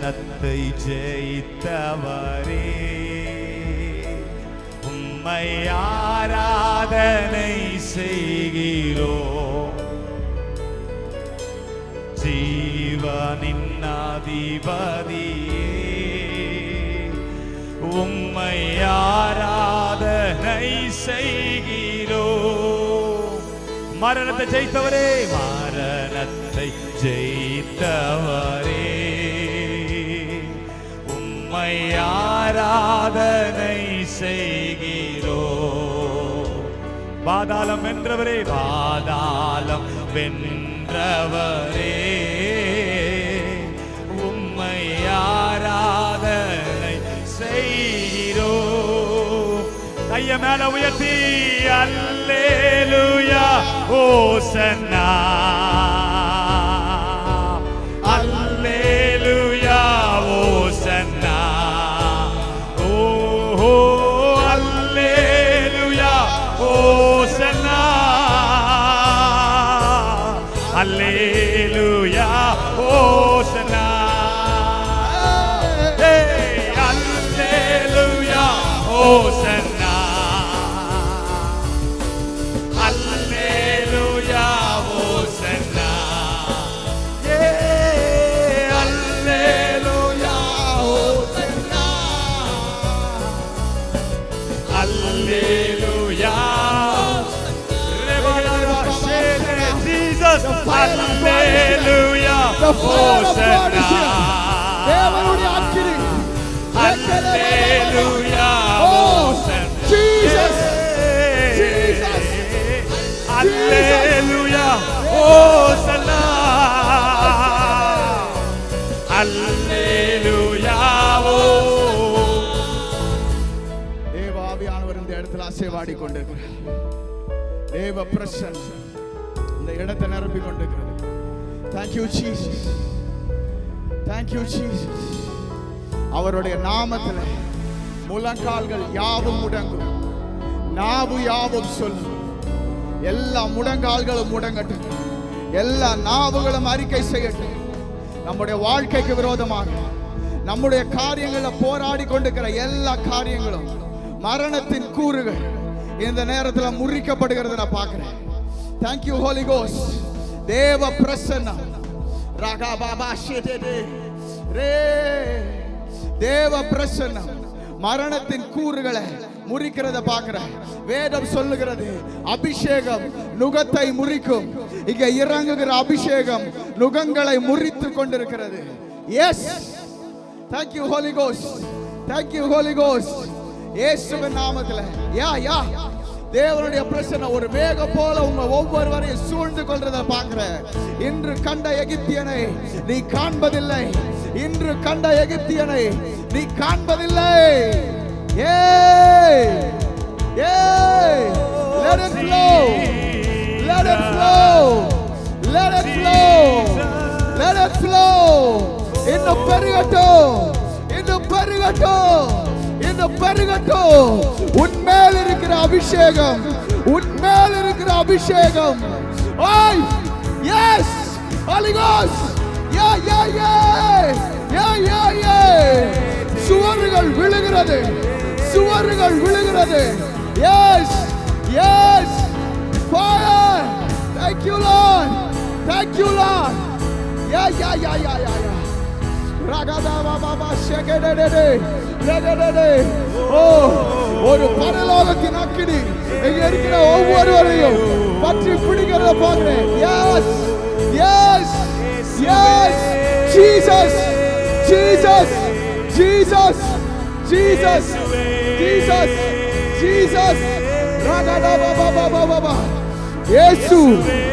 மரணத்தை ஜெயித்தவரே, உம்மை ஆராதனை செய்கிறோம். ஜீவனின் அதிபதியே, உம்மை ஆராதனை செய்கிறோம். மரணத்தை ஜெயித்தவரே, மரணத்தை ஜெயித்தவரே, உம்மை ஆராதனை செய்கிறோம். பாதாளம் வென்றவரே, பாதாளம் வென்றவரே, உம்மை ஆராதனை செய்கிறோம். கைய மேல உயர்த்தி அல்லேலூயா ஓசன்னா, அல்லேலூயா ஓசன்னா, ஓஹோ அல்லேலூயா ஓசன்னா, அல்லேலூயா ஓசன்னா, அல்லேலூயா ஓசன்னா, அல்லேலூயா ஓசன்னா, அல்லேலூயா ஓசன்னா, அல்லேலூயா. Jesus, hallelujah, Hosanna. தேவனுடைய அக்கினி, hallelujah, Hosanna. Jesus, Jesus, hallelujah, Hosanna, hallelujah. தேவ ஆவியானவர் இந்த இடத்துல அசைவாடி கொண்டிருக்கிறார். தேவ பிரசன்னம் இந்த இடத்தை நிரப்பி கொண்டிருக்கிறது. Thank you Jesus, thank you Jesus. அவருடைய நாமத்தில் முழங்கால்கள் யாவும் முடங்கும், நாவு யாவும் சொல்லும். எல்லா முழங்கால்களும் முடங்கட்டும், எல்லா நாவுகளும் அறிக்கை செய்யட்டும். நம்முடைய வாழ்க்கைக்கு விரோதமாக நம்முடைய காரியங்களில் போராடி கொண்டிருக்கிற எல்லா காரியங்களும், மரணத்தின் கூறுகள் இந்த நேரத்தில் முறிக்கப்படுகிறது நான் பார்க்கிறேன். Thank you Holy Ghost. தேவ பிரசன்னம் ராகா பாபா ஷேதே ரே, தேவ பிரசன்னம் மரணத்தின் கூறுகளை முறிக்கிறத பார்க்கிறேன். வேதம் சொல்லுகிறது அபிஷேகம் நுகத்தை முறிக்கும். இங்க இறங்குகிற அபிஷேகம் நுகங்களை முறித்து கொண்டிருக்கிறது. Yes, thank you Holy Ghost, thank you Holy Ghost. இயேசுவின் நாமத்தில் யா யா தேவனுடைய பிரசன்னம் ஒரு மேகம் போல உங்க ஒவ்வொருவரையும் சூழ்ந்து கொள்றதை பார்க்கிறேன். இன்று கண்ட எகிப்தியனை நீ காண்பதில்லை, இன்று கண்ட எகிப்தியனை நீ காண்பதில்லை. ஏய் ஏய், let it flow, let it flow, let it flow, let it flow. இன்னும் பெருகட்டும், இன்னும் பெருகட்டும், இன்னும் பெருகட்டும். உன்மேல் இருக்கிற அபிஷேகம், உன்மேல் இருக்கிற அபிஷேகம். ஓய் எஸ் Holy Ghost. யா யா யா யா யா யா. சுவர்கள் விழுகிறது, சுவர்கள் விழுகிறது. Yes yes fire. Thank you Lord, thank you Lord. யா யா யா யா யா யா. ராகதா பாபா ஷேகடடே ரகடடே. ஓ, ஒரு பரலோகத்தின் அக்கினி இங்க இருக்கிற ஒவ்வொருவரையும் பற்றி பிடிக்கிறத பார்க்கிறேன். Yes yes yes Jesus, Jesus, Jesus, Jesus, Jesus, Jesus. ராகதா பாபா பாபா. இயேசு,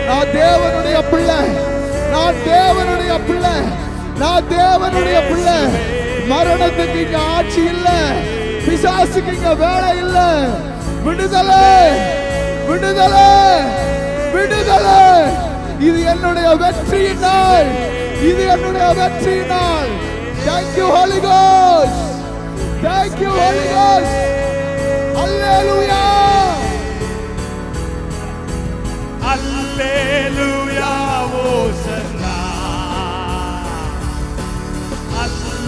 நான் தேவனுடைய பிள்ளை, நான் தேவனுடைய பிள்ளை, நான் தேவனுடைய பிள்ளை. மரணத்துக்கு இங்க ஆட்சி இல்ல, பிசாசுக்கு இங்க வேலை இல்ல. விடுதலை, விடுதலை, விடுதலை. இது என்னுடைய வெற்றியின் நாள், இது என்னுடைய வெற்றியின் நாள். Thank you Holy Ghost, thank you Holy Ghost. Hallelujah, hallelujah, Hosanna, hallelujah.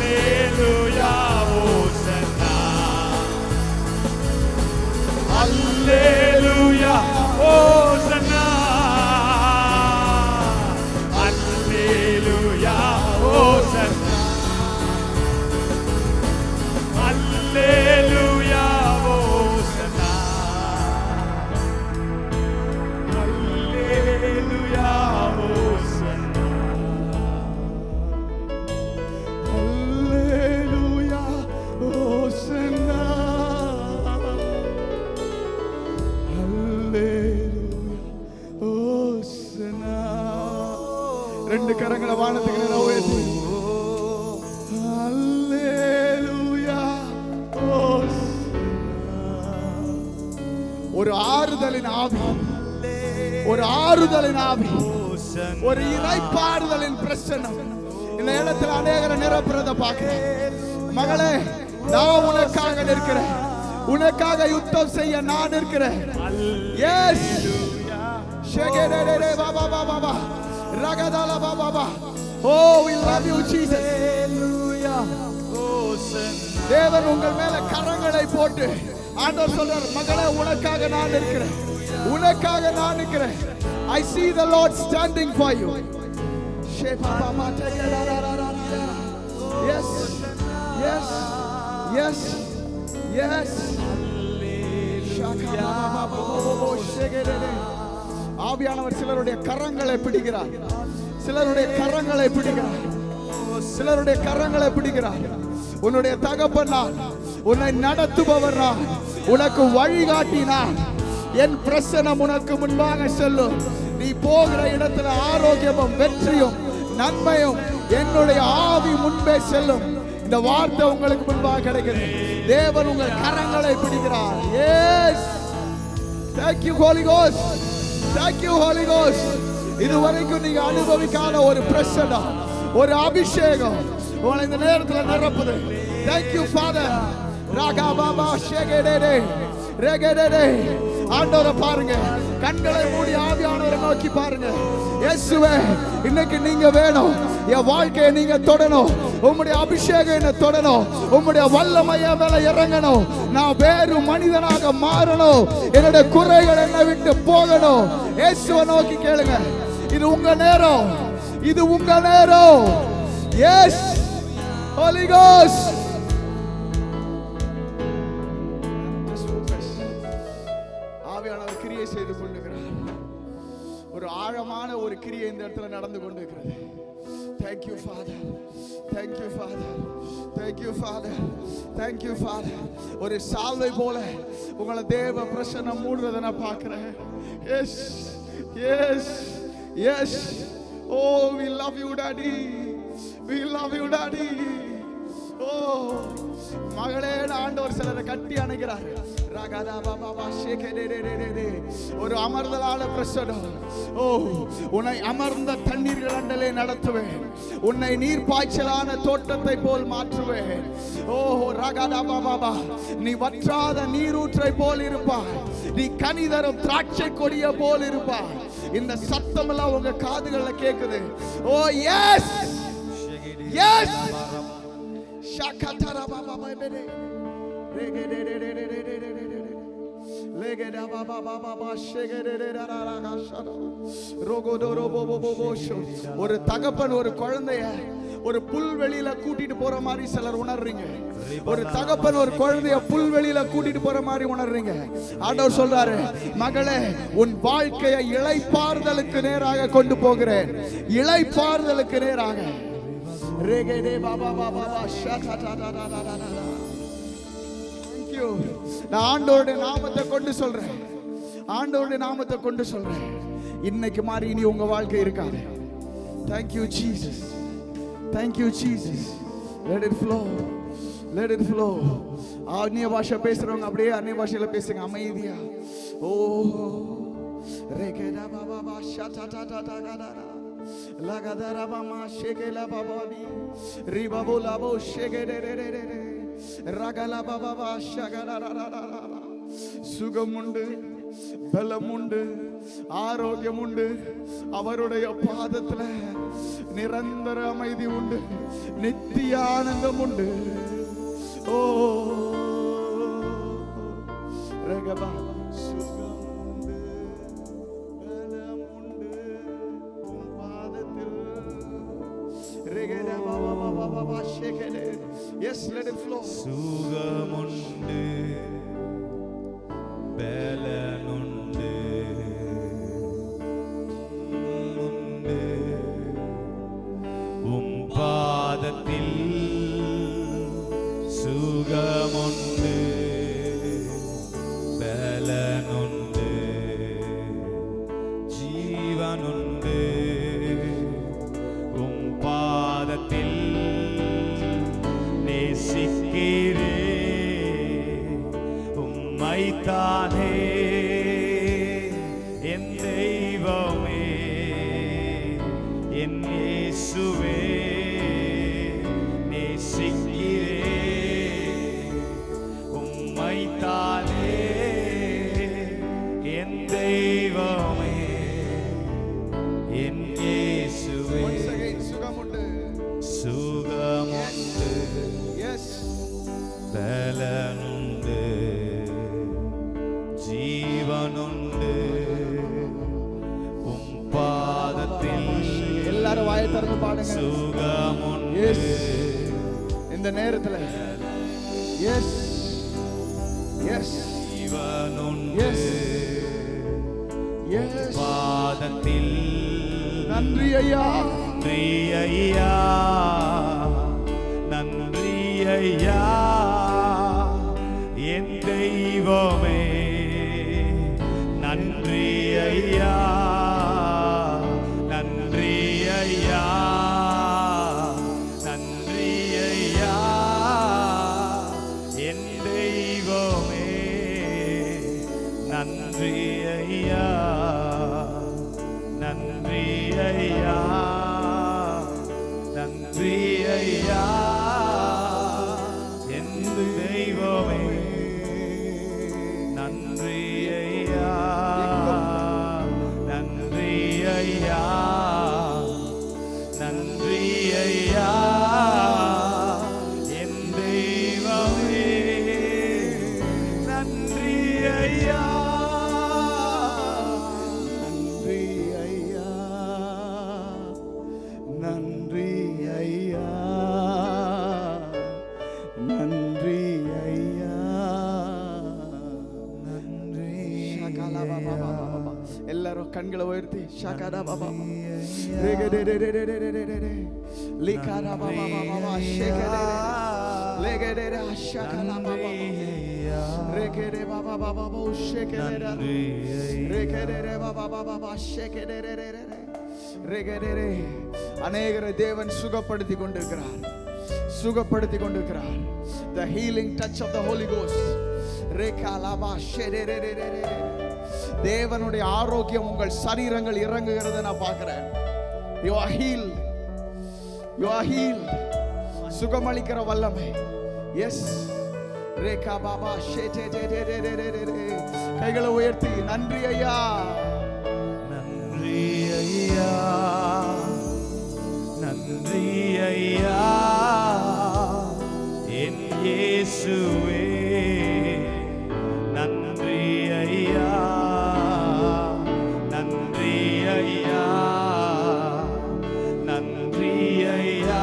கரங்களை வானத்துக்கு நேரா உயர்த்தி அல்லேலூயா. ஒரு ஆறுதலின் ஆவி, ஒரு ஆறுதலின் ஆவி, ஒரு இறைப்பாறுதலின் பிரசன்னம் இந்த இடத்துல அநேகரை நிரப்புறத பார்க்கிறேன். மகளே, நான் உனக்காக நிற்கிறேன், உனக்காக யுத்தம் செய்ய நான் இருக்கிறேன். எஸ் ஷெகெடெடெடெ பாபா பாபா பாபா ரகதல பாபா பாபா. Oh we love you Jesus. தேவன் உங்கள் மேல கரங்களை போட்டு ஆண்டவர் சொல்றார், மகளே உனக்காக நான் இருக்கிறேன், உனக்காக நான் இருக்கிறேன். I see the Lord standing for you. Yes, yes, yes, yes. ஆவியானவர் சிலருடைய கரங்களை பிடிக்கிறார், சிலருடைய கரங்களை பிடிக்கிறார், சிலருடைய கரங்களை பிடிக்கிறார். உன்னுடைய தகப்பன் நான், உன்னை நடத்துபவர் நான், உனக்கு வழிகாட்டினான். என் பிரசனம் உனக்கு முன்பாக செல்லும். நீ போகிற இடத்துல ஆரோக்கியமும் வெற்றியும் நன்மையும் என்னுடைய ஆவி முன்பே செல்லும். இந்த வார்த்தை உங்களுக்கு முன்பாக கிடைக்கிறது. தேவன் உங்கள் கரங்களை பிடிக்கிறார். Yes, thank you Holy Ghost, thank you Holy Ghost. இதுவரைக்கும் நீங்க அனுபவிக்காத ஒரு பிரசன்னம், ஒரு அபிஷேகம் உங்களை இந்த நேரத்தில் நிரப்புது. Thank you Father. Raaga Baba ஷேகேடே ரேகேடே. ஆண்டவரை பாருங்க, கண்களை மூடி ஆவியானவரை நோக்கி பாருங்க. இயேசுவே, இன்னைக்கு நீங்க வேணும், என் வாழ்க்கையை நீங்க தொடணும், உம்முடைய அபிஷேகம் என்ன தொடணும், உம்முடைய வல்லமைய மேல இறங்கணும், நான் வேறு மனிதனாக மாறணும், என்னுடைய குறைகள் என்னை விட்டு போகணும். இயேசுவை நோக்கி கேளுங்க. இது உங்க நேரம், இது உங்க நேரம். Yes Holy Ghost. ஆவியானவர் கிரியை செய்து கொண்டிருக்கிறார். ஒரு ஆழமான ஒரு கிரியை இந்த இடத்துல நடந்து கொண்டிருக்கிறது. Thank you Father, thank you Father, thank you Father, thank you Father. ஒரு சால்வை போல உங்களை தேவ பிரசன்னம் மூடுறதை நான் பார்க்கிறேன். Yes, yes, yes. Oh, we love you Daddy, we love you Daddy. Oh, மகளே, ஆண்டவர் சிலரை கட்டி அணைக்கிறார். ஒரு அமர்தலான பிரசனம். ஓ, உன்னை அமர்ந்த தண்ணீர்கள் அண்டலே நடத்துவேன், உன்னை நீர்ப்பாய்ச்சலான தோட்டத்தை போல் மாற்றுவேன். ஓ ராகாதா பாபா, நீ வற்றாத நீரூற்றை போல் இருப்பாய், நீ கனிதரும் திராட்சை கொடிய போல் இருப்பாய். இந்த சத்தம் எல்லாம் உங்க காதுகள்ல கேக்குது. Oh yes, yes. Shakatara baba bebe legeda baba baba ஒரு தகப்பன் ஒரு குழந்தைய ஒரு புல்வெளியில கூட்டிட்டு போற மாதிரி சிலர் உணர்றீங்க. ஒரு தகப்பன் ஒரு குழந்தைய புல்வெளியில கூட்டிட்டு போற மாதிரி உணர்றீங்க. ஆண்டவர் சொல்றாரு, மகளே, உன் வாழ்க்கையை இளைப்பாறுதலுக்கு நேராக கொண்டு போகிறேன், இளைப்பாறுதலுக்கு நேராக. Regede baba baba shakatadadadadada. Thank you. நான் ஆண்டவருடைய நாமத்தை கொண்டு சொல்றேன், ஆண்டவருடைய நாமத்தை கொண்டு சொல்றேன். இன்னைக்கு மாதிரி இனி உங்க வாழ்க்கை இருக்காது. Thank you Jesus, thank you Jesus. Let it flow, let it flow. அந்நிய பாஷை பேசுறவங்க அப்படியே அந்நிய பாஷையில பேசுங்க அமைதியா. ஓ regeda baba baba shakatadadadada. Lagadara mama shekela bababi ribabola bo shegedere ragala baba shagadara. சுகமுண்டு, பலமுண்டு, ஆரோக்கியமுண்டு, அவருடைய பாதத்துல நிரந்தர அமைதி உண்டு, நித்திய ஆனந்தம் உண்டு. ஓ ரகபா Yes, let it flow. சுகமுண்டு, பலனுண்டு, முண்டு உம் பாதத்தில் சுகமுண்டு, பலனுண்டு, ஜீவனுண்டு பாதத்தில் நேசிக்கிறே உம்மைத்தானே என் தெய்வமே என் இயேசுவே நேசிக்கிறே உம்மைத்தானே என் தெய்வமே என் இயேசுவே. Once again, சுகமுண்டு. சுகமுண்டு Yes. பலனுண்டு ஜீவனுண்டு உம் பாதத்தில் எல்லாரும் வாயை திறந்து பாடுங்க. சுகமுண்டு. Yes. இந்த நேரத்துல Yes. Yes. ஜீவனுண்டு Yes. Yes. பாதத்தில் நன்றி ஐயா. நன்றி ஐயா நன்றி ஐயா என் தெய்வமே நன்றி ஐயா நன்றி ஐயா நன்றி ஐயா என் தெய்வமே நன்றி ஐயா நன்றி ஐயா நன்றி ஐயா என் தெய்வமே நன்றி ஐயா நன்றி ஐயா நன்றி ஐயா என் தெய்வமே நன்றி ஐயா நன்றி ஐயா. நன்றி ஐயா. நன்றி ஐயா. நன்றி ஷகலா பாபா பாபா பாபா. எல்லாரும் கண்களை உயர்த்தி ஷகடா பாபா லிகாரா பாபா பாபா ஷேகடே லேகடே ஷகலா பாபா ரெகடே பாபா பாபா ஷேகடே ரெகடே பாபா பாபா ஷேகடே ரெகடே. அநேகரை தேவன் சுகப்படுத்தி கொண்டிருக்கிறார், சுகப்படுத்தி கொண்டிருக்கிறார். The healing touch of the Holy Ghost. ரெகாலாபா ஷெரேரேரேரே. தேவனுடைய ஆரோக்கியம் உங்கள் சரீரங்கள் இறங்குகிறதை நான் பார்க்கிறேன். You are healed. You are healed. சுகமளிக்கிற வல்லமை. Yes. ரேகா பாபா ஷெரேரேரேரே. கைகளை உயர்த்தி நன்றி ஐயா. நன்றி ஐயா நன்றி ஐயா என் இயேசுவே நன்றி ஐயா நன்றி ஐயா நன்றி ஐயா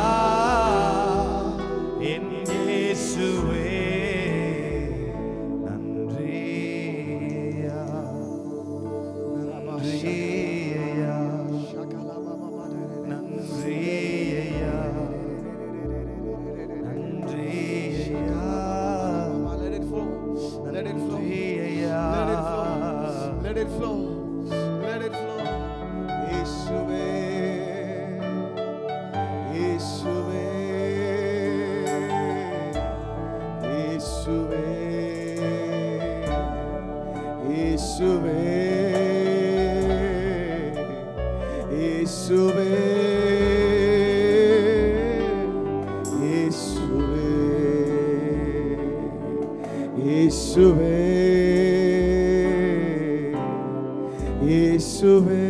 என் இயேசுவே நன்றி ஐயா நன்றி ஐயா நன்றி ஐயா நன்றி ஐயா Let it flow. Let it flow. நன்றி ஐயா Let it flow. Let it flow. Let it flow. இயேசுவே இயேசுவே இயேசுவே இயேசுவே இயேசுவே இயேசுவே இயேசுவே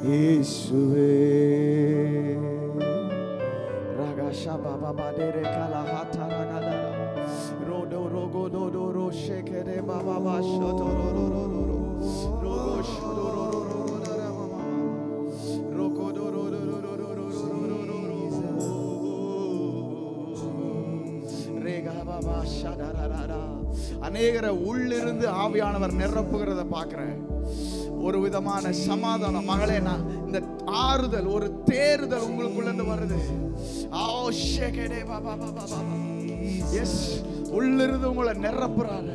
இயேசுவே ராகாஷா பாபா பாடேரே காலா ஹாத்தா ராகாதாரா ரோடோ ரோகோ டோடோ ரோ ஷேகேரே பாபா பாஷோ டோரோ ரோரோ ரோரோ ரோகோ ஷோடோ ரோரோ ரோரோ ராரா மாமா ரோகோ டோரோ ரோரோ ரோரோ ரோரோ ரேகா பாபா ஷடாராரா. அநேகரை உள்ளிருந்து ஆவியானவர் நிரப்புகிறத பார்க்கிறேன். ஒரு விதமான சமாதானம். மகளே, நான் இந்த ஆறுதல், ஒரு தேறுதல் உங்களுக்குள்ள இருந்து வருது. எஸ், உள்ளிருந்து உங்களை நிரப்புறாரு.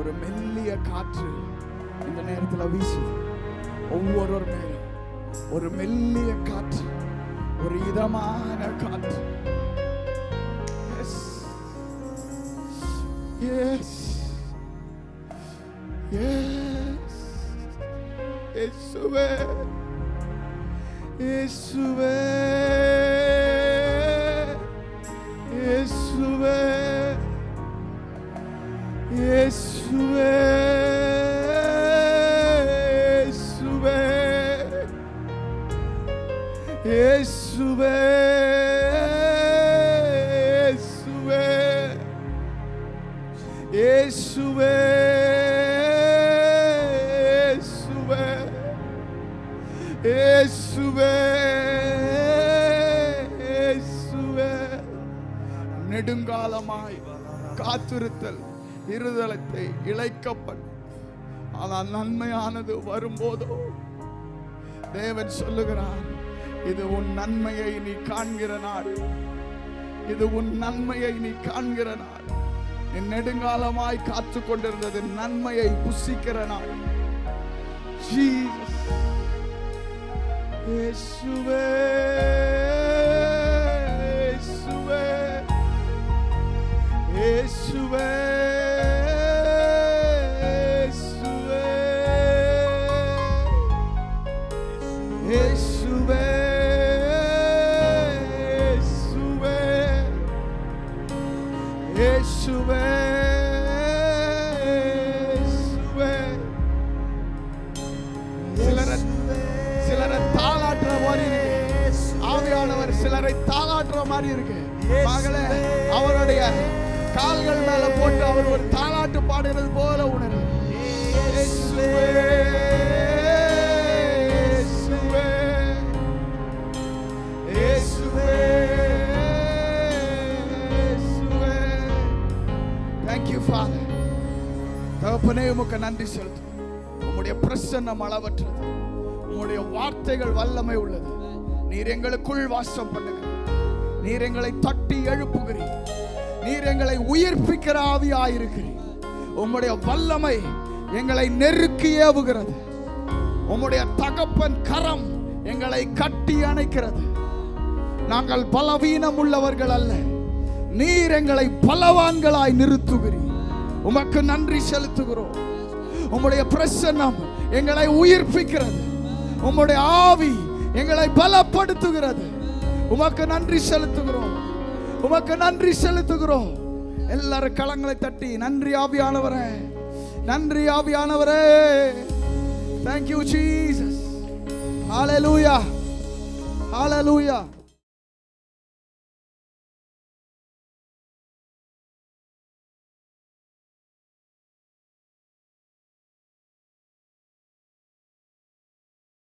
ஒரு மெல்லிய காற்று இந்த நேரத்தில் வீசுது. ஒவ்வொரு மேலும் ஒரு மெல்லிய காற்று, ஒரு இதமான காற்று. Yes, yes, இயேசுவே, இயேசுவே, இயேசுவே, இயேசுவே, இயேசுவே, இயேசுவே, இயேசுவே, இயேசுவே, இயேசுவே. நெடுங்காலமாய் காத்திருத்தல் இருதயத்தை இளைக்கப்படும். ஆனால் நன்மையானது வரும்போதோ தேவன் சொல்லுகிறார், இது உன் நன்மையை நீ காண்கிற நாள், இது உன் நன்மையை நீ காண்கிற நாள். நீ நெடுங்காலமாய் காத்து கொண்டிருந்தது நன்மையை புசிக்கிற நாள். இயேசுவே, இயேசுவே, இயேசுவே, இயேசுவே, இயேசுவே, சிலரை தாளாட்டுற மாதிரி இருக்கு ஆவியானவர், சிலரை தாளாட்டுற மாதிரி இருக்கு. மகளே, அவருடைய கால்கள் மேல போட்டு அவர் ஒரு தாளாட்டு பாடுகிறது போல உணர்வு. இயேசுவே, இயேசுவே, இயேசுவே. Thank you Father. தகப்பனே, உமக்கு நன்றி செலுத்தும். உம்முடைய பிரசன்னம் அளவற்றது, உம்முடைய வார்த்தைகள் வல்லமை உள்ளது. நீர் எங்களுக்குள் வாசம் பண்ணுகிறீர், நீர் எங்களை தட்டி எழுப்புகிறீர், நீர் எங்களை உயிர்ப்பிக்கிற ஆவியாயிருக்கிறீர். உம்முடைய வல்லமை எங்களை நெருக்கி ஏவுகிறது. உம்முடைய தகப்பன் கரம் எங்களை கட்டி அணைக்கிறது. நாங்கள் பலவீனம் உள்ளவர்கள் அல்ல, நீர் எங்களை பலவான்களாய் நிறுத்துகிறீர். உமக்கு நன்றி செலுத்துகிறோம். உம்முடைய பிரசன்னம் எங்களை உயிர்ப்பிக்கிறது, உம்முடைய ஆவி எங்களை பலப்படுத்துகிறது. உமக்கு நன்றி செலுத்துகிறோம், உமக்கு நன்றி செலுத்துகிறோம். எல்லாரும் களங்களை தட்டி நன்றி ஆவியானவரே, நன்றி ஆவியானவரே. Thank you Jesus. Hallelujah, hallelujah.